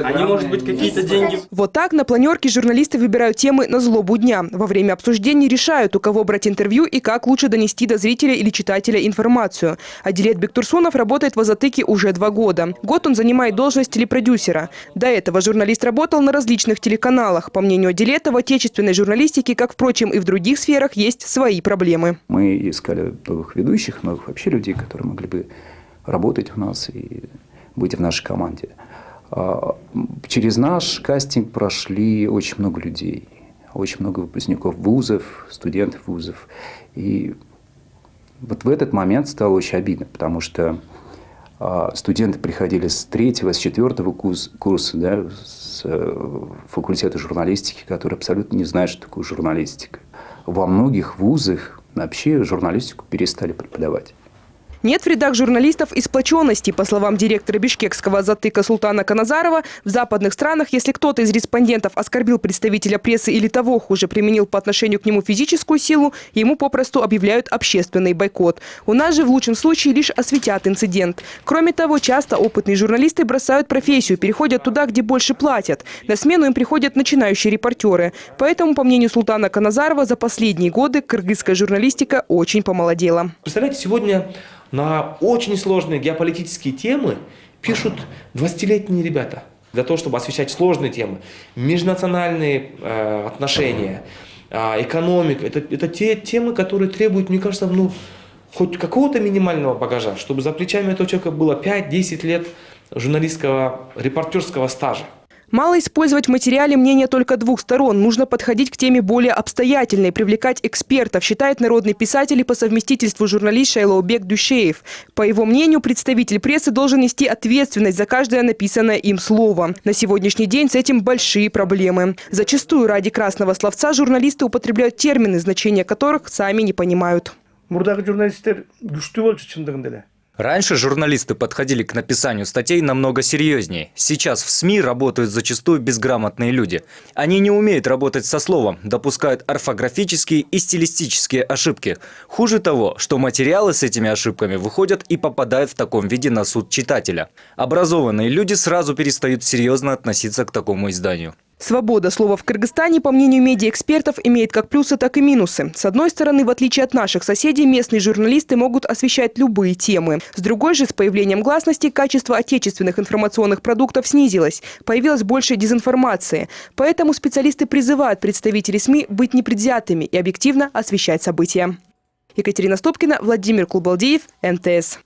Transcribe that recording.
Они, может быть, какие-то деньги. Вот так на планерке журналисты выбирают темы на злобу дня. Во время обсуждений решают, у кого брать интервью и как лучше донести до зрителя или читателя информацию. Адилет Бектурсунов работает в «Азатыке» уже 2 года. Год он занимает должность телепродюсера. До этого журналист работал на различных телеканалах. По мнению Адилета, в отечественной журналистике, как, впрочем, и в других сферах, есть свои проблемы. Мы искали новых ведущих, новых вообще людей, которые могли бы работать у нас и быть в нашей команде. Через наш кастинг прошли очень много людей, очень много выпускников вузов, студентов вузов. И вот в этот момент стало очень обидно, потому что студенты приходили с 3-го, с 4-го курса, да, с факультета журналистики, которые абсолютно не знают, что такое журналистика. Во многих вузах вообще журналистику перестали преподавать. Нет в рядах журналистов и сплоченности. По словам директора бишкекского «Азатыка» Султана Каназарова, в западных странах, если кто-то из респондентов оскорбил представителя прессы или того хуже применил по отношению к нему физическую силу, ему попросту объявляют общественный бойкот. У нас же в лучшем случае лишь осветят инцидент. Кроме того, часто опытные журналисты бросают профессию, переходят туда, где больше платят. На смену им приходят начинающие репортеры. Поэтому, по мнению Султана Каназарова, за последние годы кыргызская журналистика очень помолодела. Представляете, сегодня на очень сложные геополитические темы пишут 20-летние ребята. Для того, чтобы освещать сложные темы. Межнациональные отношения, экономика. Это те темы, которые требуют, мне кажется, хоть какого-то минимального багажа, чтобы за плечами этого человека было 5-10 лет журналистского, репортерского стажа. Мало использовать в материале мнения только 2 сторон. Нужно подходить к теме более обстоятельно и привлекать экспертов, считает народный писатель и по совместительству журналист Шайлоубек Дюшеев. По его мнению, представитель прессы должен нести ответственность за каждое написанное им слово. На сегодняшний день с этим большие проблемы. Зачастую ради красного словца журналисты употребляют термины, значения которых сами не понимают. Раньше журналисты подходили к написанию статей намного серьезнее. Сейчас в СМИ работают зачастую безграмотные люди. Они не умеют работать со словом, допускают орфографические и стилистические ошибки. Хуже того, что материалы с этими ошибками выходят и попадают в таком виде на суд читателя. Образованные люди сразу перестают серьезно относиться к такому изданию. Свобода слова в Кыргызстане, по мнению медиаэкспертов, имеет как плюсы, так и минусы. С одной стороны, в отличие от наших соседей, местные журналисты могут освещать любые темы. С другой же, с появлением гласности, качество отечественных информационных продуктов снизилось. Появилось больше дезинформации. Поэтому специалисты призывают представителей СМИ быть непредвзятыми и объективно освещать события. Екатерина Стопкина, Владимир Кулбалдиев, МТС.